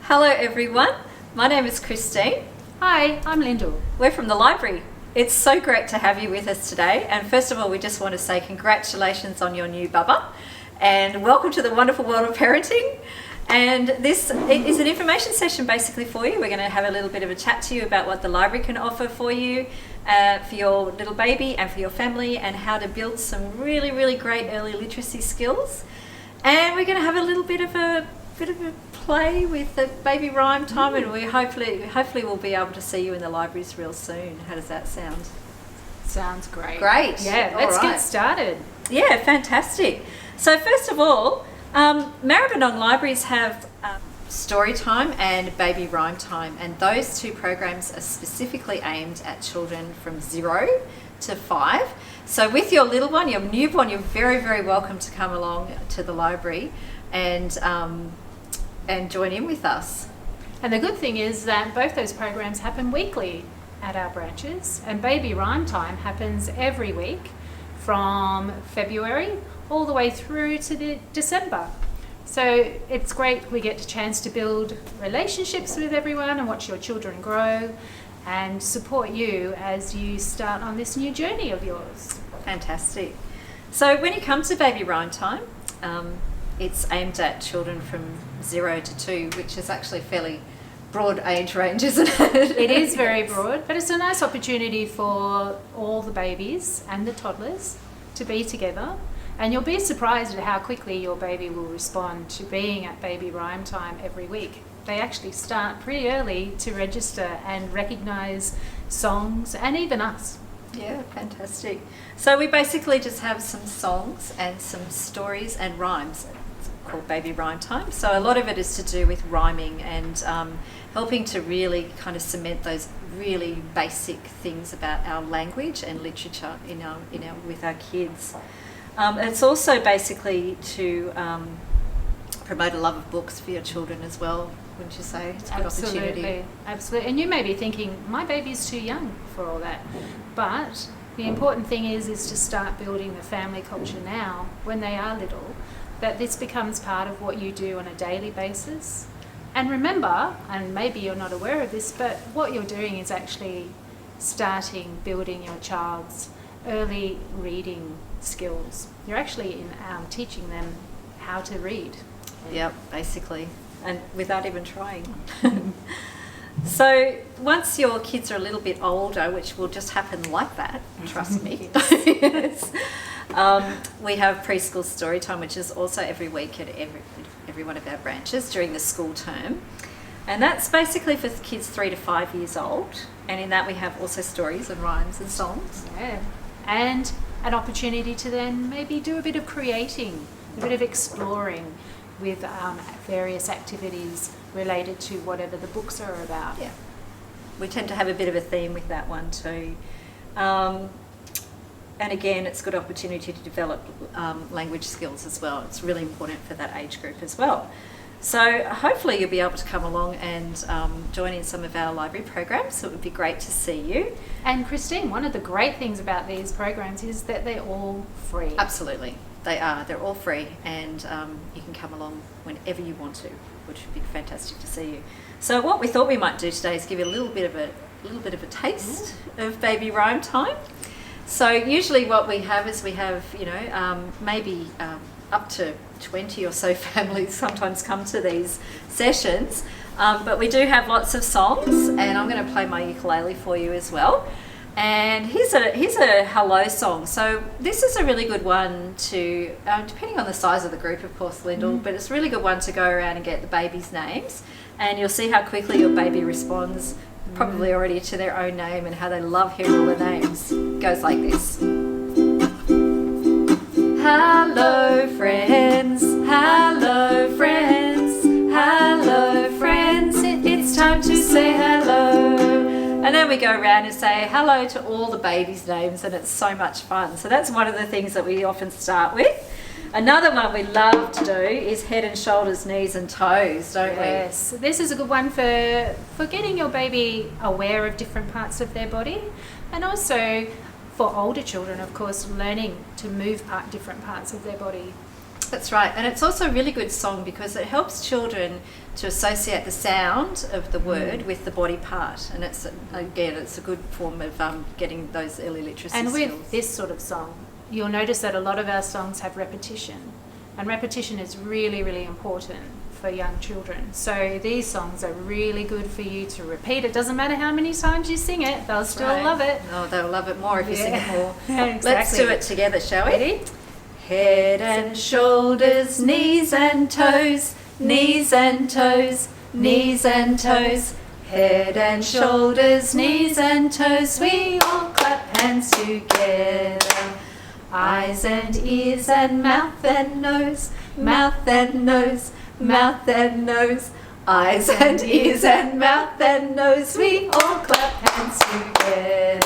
Hello everyone, my name is Christine. Hi, I'm Lyndell. We're from the library. It's so great to have you with us today, and first of all we just want to say congratulations on your new bubba and welcome to the wonderful world of parenting. And this is an information session basically for you. We're going to have a little bit of a chat to you about what the library can offer for you, for your little baby and for your family, and how to build some really great early literacy skills. And we're going to have a little bit of a play with the baby rhyme time, and we hopefully we'll be able to see you in the libraries real soon. How does that sound? Sounds great. Great. Yeah, let's get started. Yeah, fantastic. So first of all, Maribyrnong Libraries have Storytime and Baby Rhyme Time, and those two programs are specifically aimed at children from 0 to 5. So with your little one, your newborn, you're very welcome to come along to the library and join in with us. And the good thing is that both those programs happen weekly at our branches, and Baby Rhyme Time happens every week from February all the way through to December. So it's great, we get a chance to build relationships with everyone and watch your children grow and support you as you start on this new journey of yours. Fantastic. So when you come to Baby Rhyme Time, it's aimed at children from 0 to 2, which is actually a fairly broad age range, isn't it? It is very broad, but it's a nice opportunity for all the babies and the toddlers to be together. And you'll be surprised at how quickly your baby will respond to being at Baby Rhyme Time every week. They actually start pretty early to register and recognise songs and even us. Yeah, fantastic. So we basically just have some songs and some stories and rhymes. It's called Baby Rhyme Time. So a lot of it is to do with rhyming and helping to really kind of cement those really basic things about our language and literature with our kids. It's also basically to promote a love of books for your children as well, wouldn't you say? It's a good opportunity. Absolutely. And you may be thinking, my baby's too young for all that. But the important thing is to start building the family culture now, when they are little, that this becomes part of what you do on a daily basis. And remember, and maybe you're not aware of this, but what you're doing is actually building your child's early reading skills. You're actually teaching them how to read. Yep, basically, and without even trying. So once your kids are a little bit older, which will just happen like that, trust me, yes. We have Preschool Storytime, which is also every week at every one of our branches during the school term. And that's basically for kids 3 to 5 years old. And in that we have also stories and rhymes and songs. Yeah. And an opportunity to then maybe do a bit of creating, a bit of exploring with various activities related to whatever the books are about. Yeah, we tend to have a bit of a theme with that one too. And again, it's a good opportunity to develop language skills as well. It's really important for that age group as well. So hopefully you'll be able to come along and join in some of our library programs. So it would be great to see you. And Christine, one of the great things about these programs is that they're all free. Absolutely, they are. They're all free, and you can come along whenever you want to, which would be fantastic to see you. So what we thought we might do today is give you a little bit of a taste of Baby Rhyme Time. So usually what we have is maybe up to 20 or so families sometimes come to these sessions, but we do have lots of songs, and I'm going to play my ukulele for you as well. And here's a hello song. So this is a really good one to, depending on the size of the group, of course, Lyndell, but it's a really good one to go around and get the babies' names, and you'll see how quickly your baby responds, probably already to their own name, and how they love hearing all the names. It goes like this. Hello friends, hello friends, hello friends, it's time to say hello. And then we go around and say hello to all the babies' names, and it's so much fun. So that's one of the things that we often start with. Another one we love to do is head and shoulders, knees and toes, don't we? Yes, this is a good one for getting your baby aware of different parts of their body, and also for older children, of course, learning to move different parts of their body. That's right. And it's also a really good song because it helps children to associate the sound of the word with the body part. And it's, again, it's a good form of getting those early literacy And skills. with this sort of song, you'll notice that a lot of our songs have repetition. And repetition is really, really important for young children. So these songs are really good for you to repeat. It doesn't matter how many times you sing it, they'll still love it. Oh, they'll love it more if you sing it more. Exactly. Let's do it together, shall we? Ready? Head and shoulders, knees and toes, knees and toes, knees and toes. Head and shoulders, knees and toes, we all clap hands together. Eyes and ears and mouth and nose, mouth and nose, mouth and nose. Eyes and ears and mouth and nose, we all clap hands together.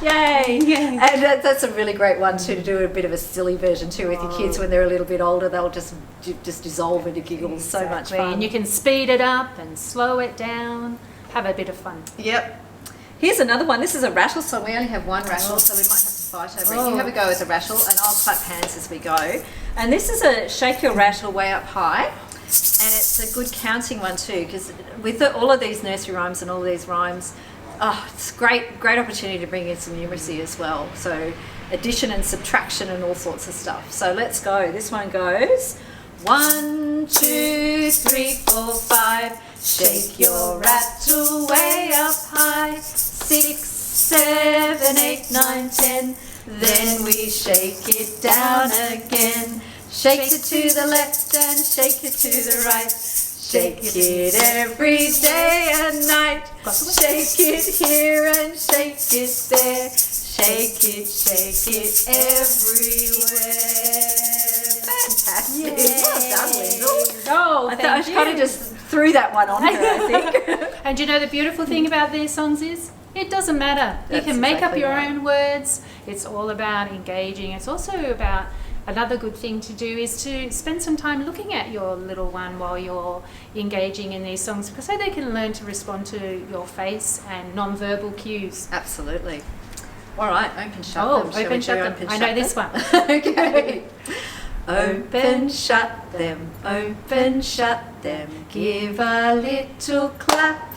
Yay! Yay. And that's a really great one too, to do a bit of a silly version too with your kids. When they're a little bit older, they'll just dissolve into giggles. So much fun. And you can speed it up and slow it down. Have a bit of fun. Yep. Here's another one. This is a rattle song. We only have one rattle, so we might have to fight over it. You have a go with a rattle, and I'll clap hands as we go. And this is a shake your rattle way up high. And it's a good counting one too, because with all of these nursery rhymes and all of these rhymes, it's great opportunity to bring in some numeracy as well. So addition and subtraction and all sorts of stuff. So let's go. This one goes 1, 2, 3, 4, 5. Shake your rattle way up high. 6, 7, 8, 9, 10. Then we shake it down again. Shake it to the left and shake it to the right. Shake it every day and night. Shake it here and shake it there. Shake it everywhere. Fantastic. Well done, Lyndell. Oh, I kind of just threw that one on her, I think. And you know the beautiful thing about these songs is it doesn't matter. That's you can make up exactly your right. own words. It's all about engaging. It's also about another good thing to do is to spend some time looking at your little one while you're engaging in these songs, because so they can learn to respond to your face and non-verbal cues. Absolutely. All right, open shut them. Shall we open do shut them. open, I shut know them? this one. Okay. Open shut them, open shut them, give a little clap.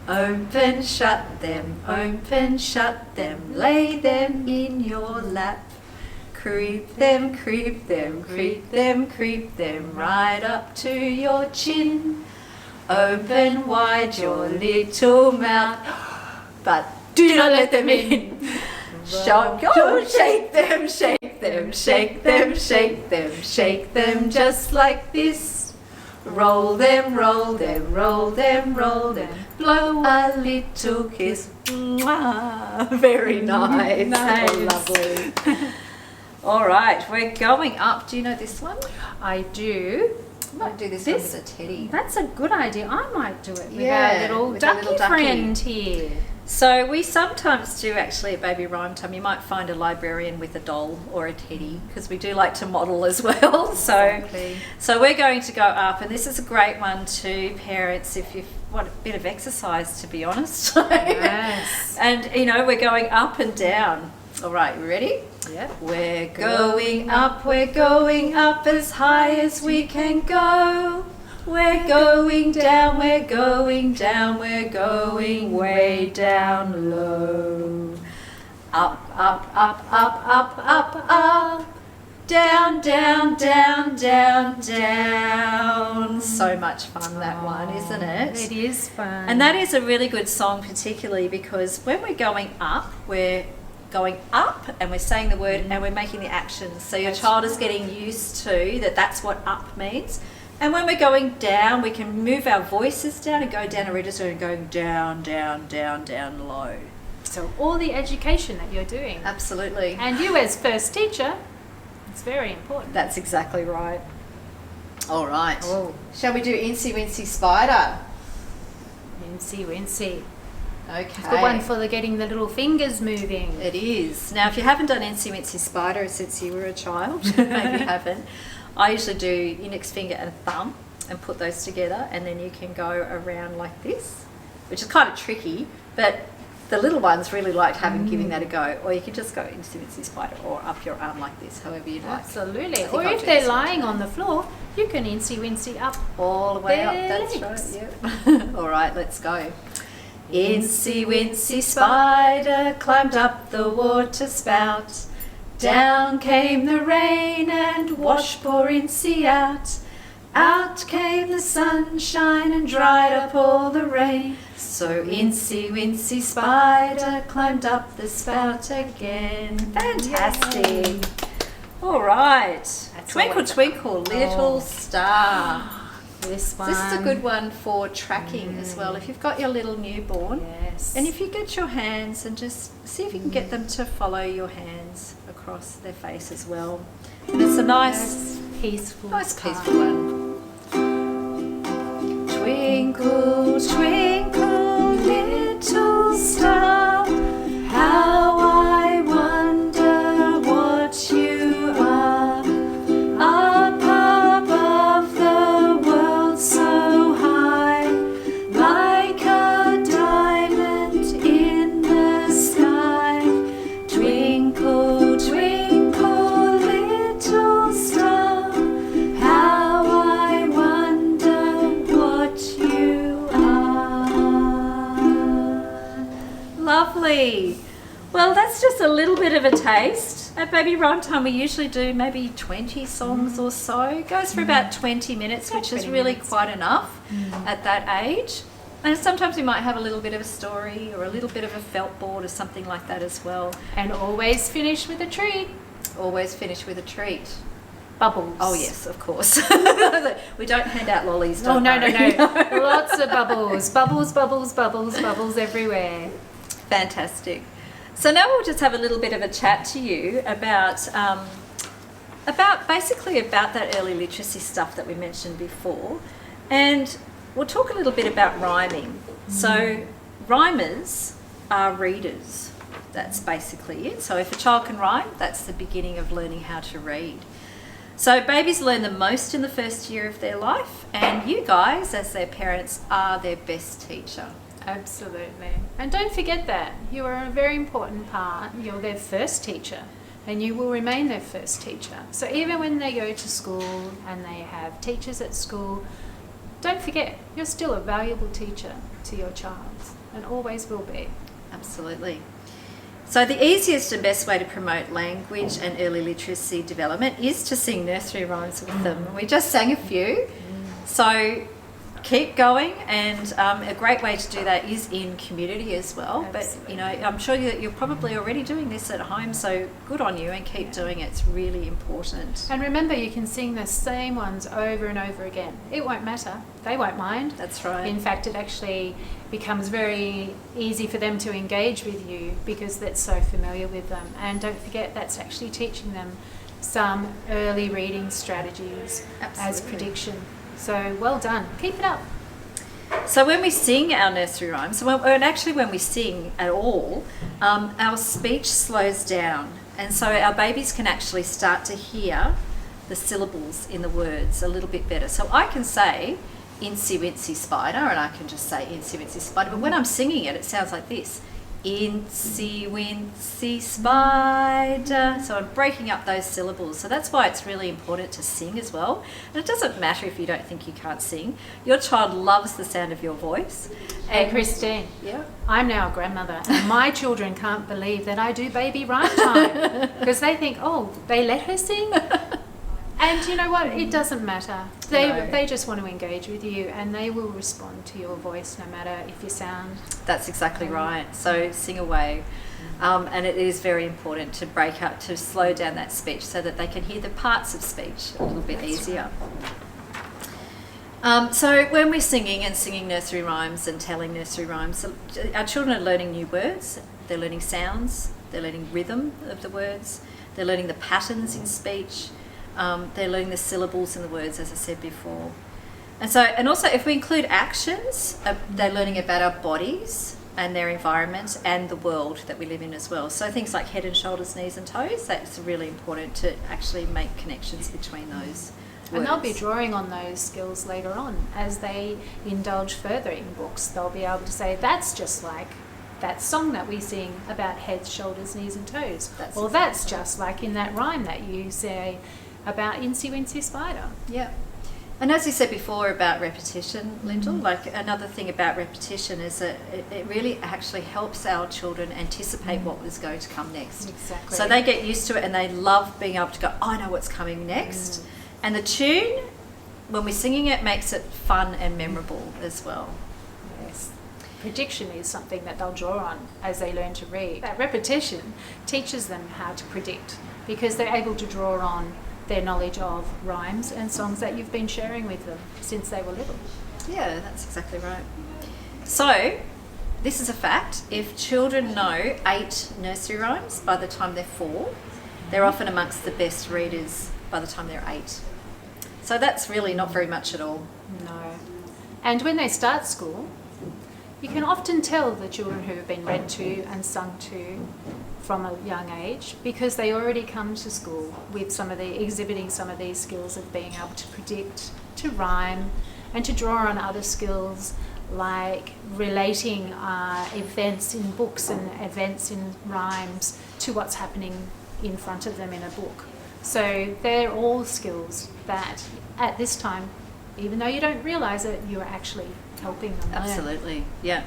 Open shut them, lay them in your lap. Creep them, creep them, creep them, creep them, right up to your chin. Open wide your little mouth, but do not let them in. Shake them, shake them, shake them, shake them, shake them just like this. Roll them, roll them, roll them, roll them, blow a little kiss. Mwah. Very nice. Nice. Oh, lovely. All right, we're going up. Do you know this one? I do. I might do this one with a teddy. That's a good idea. I might do it with Yeah, our little with our ducky little ducky. friend here. So we sometimes do actually at Baby Rhyme Time. You might find a librarian with a doll or a teddy, because we do like to model as well. Exactly. So we're going to go up, and this is a great one to parents if you want a bit of exercise, to be honest. Yes. And you know, we're going up and down. All right, you ready? Yep. We're going up as high as we can go. We're going down, we're going down, we're going way down low. Up, up, up, up, up, up, up. Down, down, down, down, down. So much fun, that one, isn't it? It is fun. And that is a really good song, particularly because when we're going up and we're saying the word and we're making the actions. So your child is getting used to that that's what up means. And when we're going down, we can move our voices down and go down a register and going down, down, down, down low. So all the education that you're doing. Absolutely. And you as first teacher, it's very important. That's exactly right. All right. Oh. Shall we do Incy, Wincy, Spider? Wincy, Wincy. Okay. The one for getting the little fingers moving. It is. Now, if you haven't done Incy, Wincy, Spider since you were a child, maybe you haven't, I usually do index finger and thumb and put those together, and then you can go around like this, which is kind of tricky, but the little ones really liked giving that a go. Or you could just go Incy Wincy Spider or up your arm like this, however you'd like. Absolutely. Or if they're lying on the floor, you can Incy Wincy up all the way up. That's right. Yep. All right, let's go. Incy Wincy Spider climbed up the water spout. Down came the rain and washed poor Incy out. Out came the sunshine and dried up all the rain. So Incy Wincy Spider climbed up the spout again. Fantastic. Yay. All right. Twinkle, twinkle, little star. This one. This is a good one for tracking as well. If you've got your little newborn, yes. And if you get your hands and just see if you can get them to follow your hands across their face as well. And it's a nice peaceful one. Twinkle, twinkle, little star, how I wonder what you are. Up above the world so high, like a diamond in the sky. Twinkle, twinkle, little star, how I wonder what you are. Lovely. Well, that's just a little bit of a taste. At Baby Rhyme Time, we usually do maybe 20 songs or so. It goes for about 20 minutes, which is really quite enough at that age. And sometimes we might have a little bit of a story or a little bit of a felt board or something like that as well. And always finish with a treat. Always finish with a treat. Bubbles. Oh, yes, of course. We don't hand out lollies, no. No. Lots of bubbles. Bubbles, bubbles, bubbles, bubbles everywhere. Fantastic. So now we'll just have a little bit of a chat to you about that early literacy stuff that we mentioned before, and we'll talk a little bit about rhyming. So rhymers are readers. That's basically it. So if a child can rhyme, that's the beginning of learning how to read. So babies learn the most in the first year of their life, and you guys, as their parents, are their best teacher. Absolutely. And don't forget that. You are a very important part. You're their first teacher, and you will remain their first teacher. So even when they go to school and they have teachers at school, don't forget, you're still a valuable teacher to your child, and always will be. Absolutely. So the easiest and best way to promote language and early literacy development is to sing nursery rhymes with them. We just sang a few. So keep going, and a great way to do that is in community as well. Absolutely. But I'm sure that you're probably already doing this at home, so good on you, and keep doing it. It's really important. And remember, you can sing the same ones over and over again. It won't matter. They won't mind. That's right. In fact, it actually becomes very easy for them to engage with you because that's so familiar with them. And don't forget, that's actually teaching them some early reading strategies as prediction. So well done. Keep it up. So when we sing our nursery rhymes, when we sing at all, our speech slows down. And so our babies can actually start to hear the syllables in the words a little bit better. So I can say Incy Wincy Spider, and I can just say Incy Wincy Spider. But when I'm singing it, it sounds like this. Incy Wincy Spider. So I'm breaking up those syllables. So that's why it's really important to sing as well. And it doesn't matter if you don't think you can't sing. Your child loves the sound of your voice. Hey, Christine. Yeah. I'm now a grandmother, and my children can't believe that I do Baby Rhyme Time because they think, oh, they let her sing? And you know what? It doesn't matter. They just want to engage with you, and they will respond to your voice no matter if you sound. That's exactly right. So sing away. And it is very important to break up, to slow down that speech so that they can hear the parts of speech a little bit easier. So when we're singing nursery rhymes and telling nursery rhymes, our children are learning new words, they're learning sounds, they're learning rhythm of the words, they're learning the patterns in speech, they're learning the syllables in the words, as I said before. And also if we include actions, they're learning about our bodies and their environment and the world that we live in as well. So things like head and shoulders, knees and toes, that's really important to actually make connections between those words. And they'll be drawing on those skills later on as they indulge further in books. They'll be able to say, that's just like that song that we sing about heads, shoulders, knees and toes. That's That's just like in that rhyme that you say about Incy, Wincy, spider. Yeah. And as you said before about repetition, Lyndell, like another thing about repetition is that it really actually helps our children anticipate what is going to come next. Exactly. So they get used to it and they love being able to go, I know what's coming next. And the tune, when we're singing it, makes it fun and memorable as well. Yes. Prediction is something that they'll draw on as they learn to read. That repetition teaches them how to predict because they're able to draw on their knowledge of rhymes and songs that you've been sharing with them since they were little. Yeah, that's exactly right. So, this is a fact. If children know 8 nursery rhymes by the time they're 4, they're often amongst the best readers by the time they're 8. So that's really not very much at all. No. And when they start school, you can often tell the children who have been read to and sung to from a young age because they already come to school with exhibiting some of these skills of being able to predict, to rhyme, and to draw on other skills like relating events in books and events in rhymes to what's happening in front of them in a book. So they're all skills that at this time, even though you don't realise it, you're actually helping them learn. Absolutely, yeah.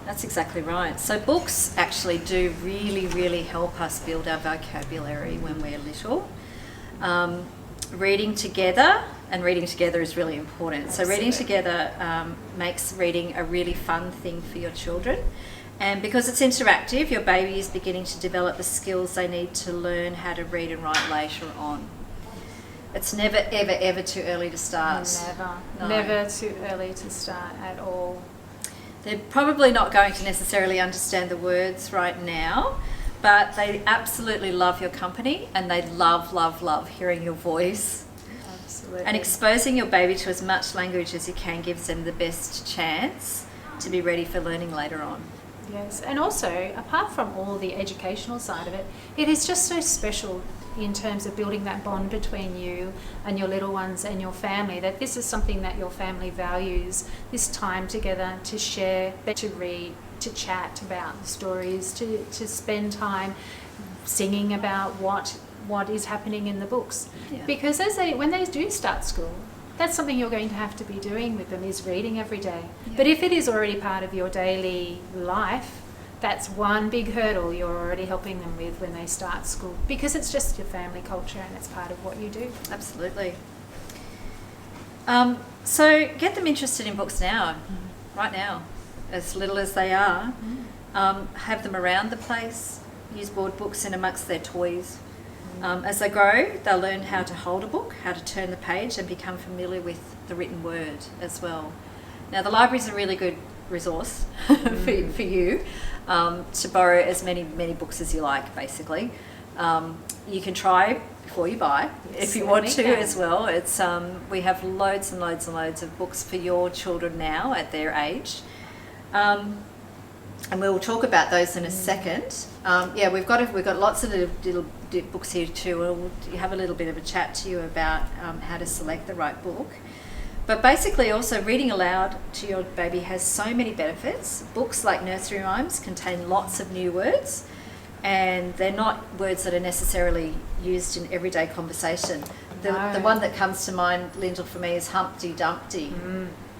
That's exactly right. So books actually do really, really help us build our vocabulary when we're little. Reading together is really important. So reading together makes reading a really fun thing for your children. And because it's interactive, your baby is beginning to develop the skills they need to learn how to read and write later on. It's never, ever, ever too early to start. Never too early to start at all. They're probably not going to necessarily understand the words right now, but they absolutely love your company and they love, love, love hearing your voice. Absolutely. And exposing your baby to as much language as you can gives them the best chance to be ready for learning later on. Yes, and also, apart from all the educational side of it, it is just so special in terms of building that bond between you and your little ones and your family, that this is something that your family values, this time together to share, to read, to chat about the stories, to spend time singing about what is happening in the books. Yeah. Because when they do start school, that's something you're going to have to be doing with them, is reading every day. Yeah. But if it is already part of your daily life, that's one big hurdle you're already helping them with when they start school, because it's just your family culture and it's part of what you do. Absolutely. So get them interested in books now, right now, as little as they are. Have them around the place, use board books in amongst their toys. As they grow, they'll learn how to hold a book, how to turn the page and become familiar with the written word as well. Now the library is a really good resource for you to borrow as many books as you like, basically. You can try before you buy if you want to as well. It's we have loads and loads and loads of books for your children now at their age. And we'll talk about those in a second. We've got lots of little books here too. We'll have a little bit of a chat to you about how to select the right book. But basically also reading aloud to your baby has so many benefits. Books like nursery rhymes contain lots of new words, and they're not words that are necessarily used in everyday conversation. The one that comes to mind, Lyndell, for me is Humpty Dumpty.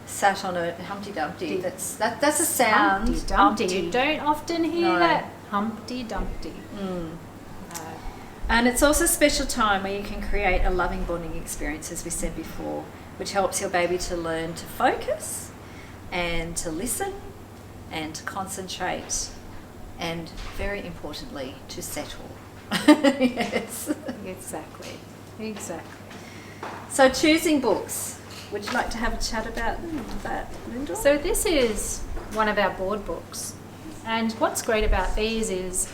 Sat on a Humpty Dumpty. That's a sound. Humpty Dumpty. You don't often hear that. Humpty Dumpty. No. And it's also a special time where you can create a loving bonding experience, as we said before, which helps your baby to learn to focus and to listen and to concentrate and, very importantly, to settle. Yes. Exactly. So choosing books. Would you like to have a chat about that, Lyndell? So this is one of our board books. And what's great about these is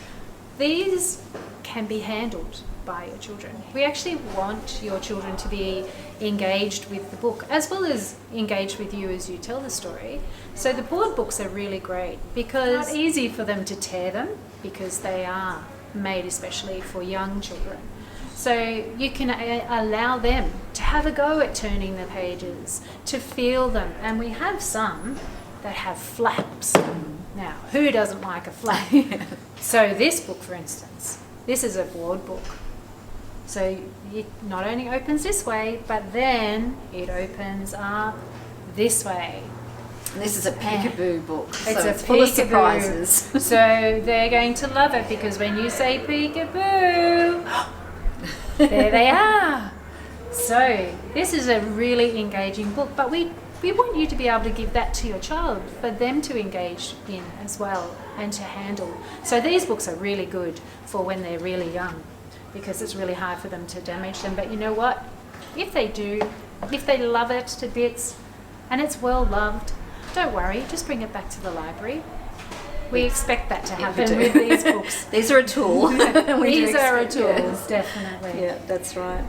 these can be handled by your children. We actually want your children to be engaged with the book as well as engaged with you as you tell the story. So the board books are really great because it's easy for them to tear them because they are made especially for young children. So you can allow them to have a go at turning the pages, to feel them. And we have some that have flaps. Now, who doesn't like a flap? So this book, for instance, this is a board book. So it not only opens this way, but then it opens up this way. And this is a peekaboo book, It's so a it's full of peekaboo. surprises. So they're going to love it, because when you say peekaboo, there they are. So this is a really engaging book, but we want you to be able to give that to your child for them to engage in as well and to handle. So these books are really good for when they're really young, because it's really hard for them to damage them. But you know what? If they do, if they love it to bits and it's well loved, don't worry, just bring it back to the library. We expect that to happen with these books. These are a tool. These are a tool, yes. definitely. Yeah, that's right.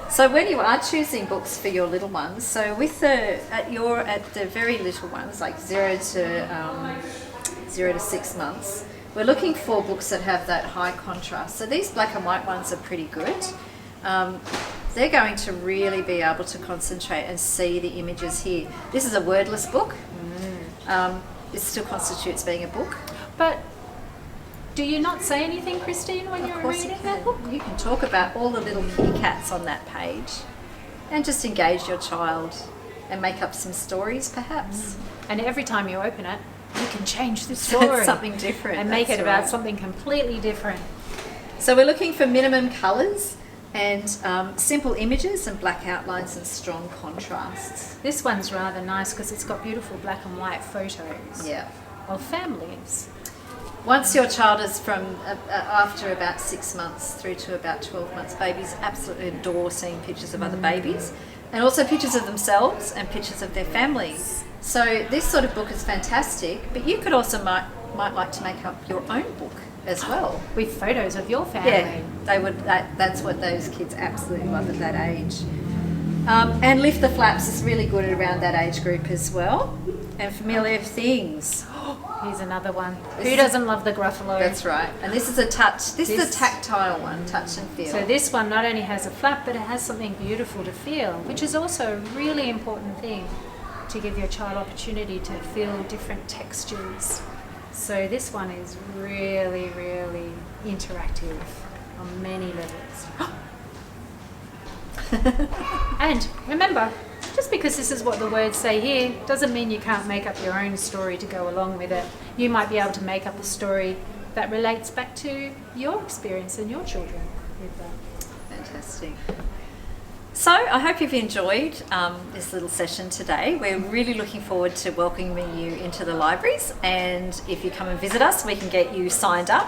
So when you are choosing books for your little ones, so with at the very little ones, like 0 to 6 months, we're looking for books that have that high contrast. So these black and white ones are pretty good. They're going to really be able to concentrate and see the images here. This is a wordless book. It still constitutes being a book. But do you not say anything, Christine, when you're reading that book? You can talk about all the little kitty cats on that page and just engage your child and make up some stories, perhaps. And every time you open it, you can change the story. Something different. And make it that's about right. something completely different. So we're looking for minimum colours and simple images and black outlines and strong contrasts. This one's rather nice because it's got beautiful black and white photos of families. Once your child is from after about 6 months through to about 12 months, babies absolutely adore seeing pictures of other babies and also pictures of themselves and pictures of their families. So this sort of book is fantastic, but you could also might like to make up your own book as well. With photos of your family. Yeah, they would. That's what those kids absolutely love at that age. And Lift the Flaps is really good around that age group as well. And Familiar Things. Here's another one. Who doesn't love the Gruffalo? That's right. And this is a touch. This is a tactile one, touch and feel. So this one not only has a flap, but it has something beautiful to feel, which is also a really important thing, to give your child opportunity to feel different textures. So this one is really, really interactive on many levels. And remember, just because this is what the words say here doesn't mean you can't make up your own story to go along with it. You might be able to make up a story that relates back to your experience and your children with that. Fantastic. So I hope you've enjoyed this little session today. We're really looking forward to welcoming you into the libraries, and if you come and visit us, we can get you signed up.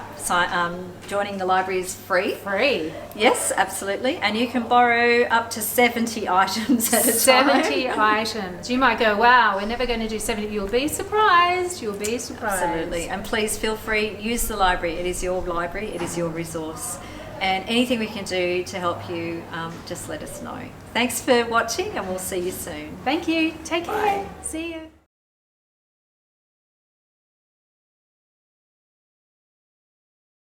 Joining the library is free. Free? Yes, absolutely. And you can borrow up to 70 items at a time. 70 items. You might go, wow, we're never going to do 70. You'll be surprised. You'll be surprised. Absolutely. And please feel free, use the library. It is your library. It is your resource. And anything we can do to help you, just let us know. Thanks for watching, and we'll see you soon. Thank you. Take care. Bye. See you.